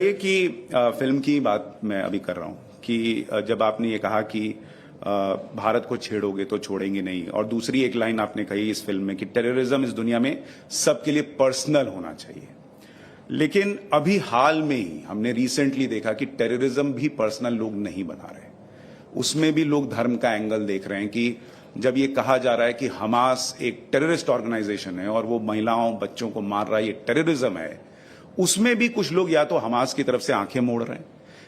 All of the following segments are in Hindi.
ये कि फिल्म की बात मैं अभी कर रहा हूं कि जब आपने ये कहा कि भारत को छेड़ोगे तो छोड़ेंगे नहीं, और दूसरी एक लाइन आपने कही इस फिल्म में कि टेररिज्म इस दुनिया में सबके लिए पर्सनल होना चाहिए। लेकिन अभी हाल में ही हमने रिसेंटली देखा कि टेररिज्म भी पर्सनल लोग नहीं बना रहे, उसमें भी लोग धर्म का एंगल देख रहे हैं कि जब ये कहा जा रहा है कि हमास एक टेररिस्ट ऑर्गेनाइजेशन है और वो महिलाओं बच्चों को मार रहा है, ये टेररिज्म है, उसमें भी कुछ लोग या तो हमास की तरफ से आंखें मोड़ रहे हैं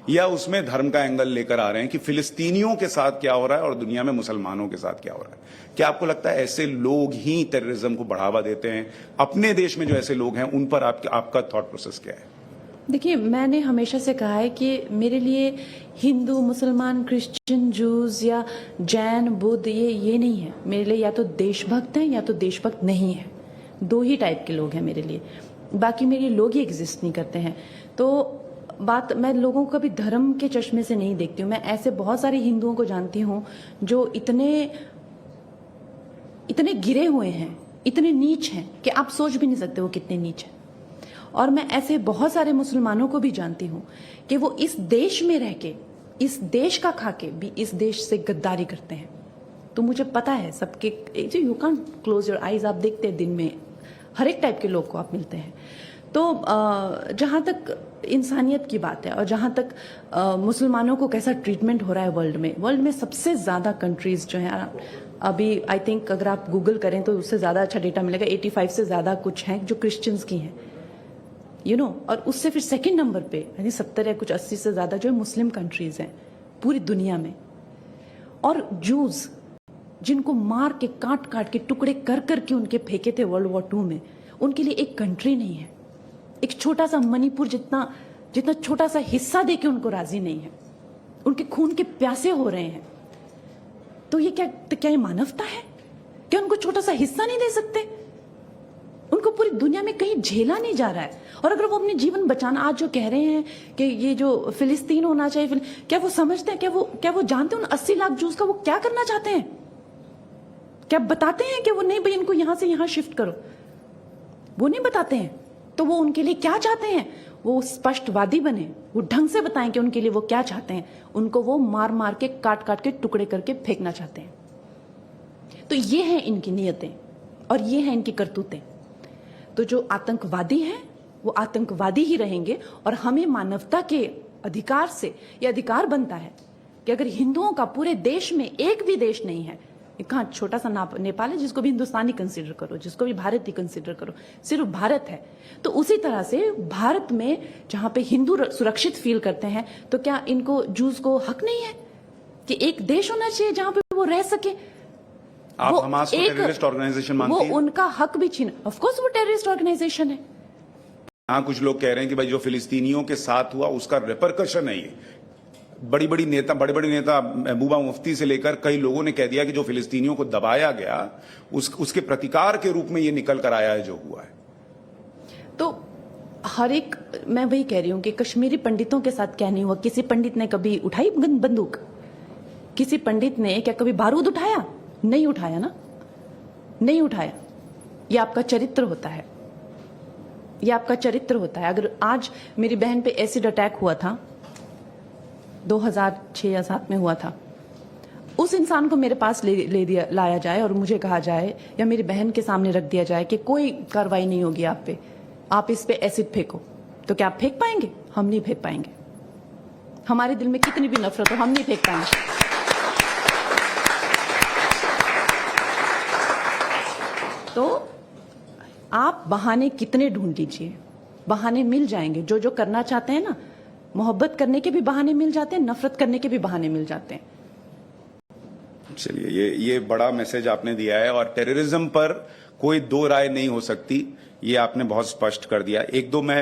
या उसमें धर्म का एंगल लेकर आ रहे हैं कि फिलिस्तीनियों के साथ क्या हो रहा है और दुनिया में मुसलमानों के साथ क्या हो रहा है। क्या आपको लगता है ऐसे लोग ही टेररिज्म को बढ़ावा देते हैं? अपने देश में जो ऐसे लोग हैं उन पर आपका थॉट प्रोसेस क्या है? देखिए, मैंने हमेशा से कहा है कि मेरे लिए हिंदू, मुसलमान, क्रिश्चियन, जूस या जैन, बुद्ध ये नहीं है। मेरे लिए या तो देशभक्त हैं या तो देशभक्त नहीं है। दो ही टाइप के लोग हैं मेरे लिए, बाकी मेरे लोग ही एग्जिस्ट नहीं करते हैं। तो बात, मैं लोगों को कभी धर्म के चश्मे से नहीं देखती हूँ। मैं ऐसे बहुत सारे हिंदुओं को जानती हूँ जो इतने गिरे हुए हैं, इतने नीच हैं कि आप सोच भी नहीं सकते वो कितने नीच हैं। और मैं ऐसे बहुत सारे मुसलमानों को भी जानती हूँ कि वो इस देश में रह के, इस देश का खा के भी इस देश से गद्दारी करते हैं। तो मुझे पता है सबके, you can't close your eyes, आप देखते हैं दिन में हर एक टाइप के लोग को आप मिलते हैं। तो जहाँ तक इंसानियत की बात है और जहाँ तक मुसलमानों को कैसा ट्रीटमेंट हो रहा है वर्ल्ड में सबसे ज़्यादा कंट्रीज जो हैं अभी, आई थिंक अगर आप गूगल करें तो उससे ज़्यादा अच्छा डेटा मिलेगा, 85 से ज़्यादा कुछ हैं जो क्रिश्चियंस की हैं, और उससे फिर सेकंड नंबर पे यानी 70 या कुछ 80 से ज़्यादा जो है मुस्लिम कंट्रीज हैं पूरी दुनिया में। और जूस जिनको मार के काट काट के टुकड़े कर के उनके फेंके थे वर्ल्ड वॉर 2 में, उनके लिए एक कंट्री नहीं है। एक छोटा सा मणिपुर जितना छोटा सा हिस्सा देके उनको राजी नहीं है। उनके खून के प्यासे हो रहे हैं। तो क्या ये मानवता है? क्या उनको छोटा सा हिस्सा नहीं दे सकते? उनको पूरी दुनिया में कहीं झेला नहीं जा रहा है। और अगर वो अपने जीवन बचाना, आज जो कह रहे हैं कि ये जो फिलिस्तीन होना चाहिए, क्या वो समझते हैं? क्या वो जानते हैं उन 80 लाख जूस का वो क्या करना चाहते हैं? क्या बताते हैं कि वो नहीं भाई इनको यहां से यहां शिफ्ट करो? वो नहीं बताते हैं। तो वो उनके लिए क्या चाहते हैं? वो स्पष्टवादी बने, वो ढंग से बताएं कि उनके लिए वो क्या चाहते हैं। उनको वो मार मार के काट काट के टुकड़े करके फेंकना चाहते हैं। तो ये हैं इनकी नीयतें और ये हैं इनकी करतूतें। तो जो आतंकवादी हैं वो आतंकवादी ही रहेंगे। और हमें मानवता के अधिकार से ये अधिकार बनता है कि अगर हिंदुओं का पूरे देश में एक भी देश नहीं है, कहाँ छोटा सा नेपाल है जिसको भी हिंदुस्तानी कंसीडर करो, जिसको भी भारत ही कंसीडर करो, सिर्फ भारत है। तो उसी तरह से भारत में जहां पे हिंदू सुरक्षित फील करते हैं, तो क्या इनको जूस को हक नहीं है कि एक देश होना चाहिए जहां पे वो रह सके? आप हमास को टेररिस्ट ऑर्गेनाइजेशन मानती हैं? वो उनका हक भी छीन, ऑफ कोर्स वो टेररिस्ट ऑर्गेनाइजेशन है। हाँ, कुछ लोग कह रहे हैं कि भाई जो फिलिस्तीनियों के साथ हुआ उसका रिपरकशन है। ये बड़े बड़े नेता महबूबा मुफ्ती से लेकर कई लोगों ने कह दिया कि जो फिलिस्तीनियों को दबाया गया उसके प्रतिकार के रूप में ये निकल कर आया है जो हुआ है। तो हर एक, मैं वही कह रही हूं कि कश्मीरी पंडितों के साथ क्या नहीं हुआ? किसी पंडित ने कभी उठाई बंदूक? किसी पंडित ने क्या कभी बारूद उठाया? नहीं उठाया ना, नहीं उठाया। ये आपका चरित्र होता है, ये आपका चरित्र होता है। अगर आज मेरी बहन पे एसिड अटैक हुआ था, 2006 या 7 में हुआ था, उस इंसान को मेरे पास लाया जाए और मुझे कहा जाए या मेरी बहन के सामने रख दिया जाए कि कोई कार्रवाई नहीं होगी आप पे, आप इस पे एसिड फेंको, तो क्या आप फेंक पाएंगे? हम नहीं फेंक पाएंगे। हमारे दिल में कितनी भी नफरत हो, हम नहीं फेंक पाएंगे। तो आप बहाने कितने ढूंढ लीजिए, बहाने मिल जाएंगे। जो करना चाहते हैं ना, मोहब्बत करने के भी बहाने मिल जाते हैं, नफरत करने के भी बहाने मिल जाते हैं। चलिए, ये बड़ा मैसेज आपने दिया है और टेररिज्म पर कोई दो राय नहीं हो सकती, ये आपने बहुत स्पष्ट कर दिया। एक दो मैं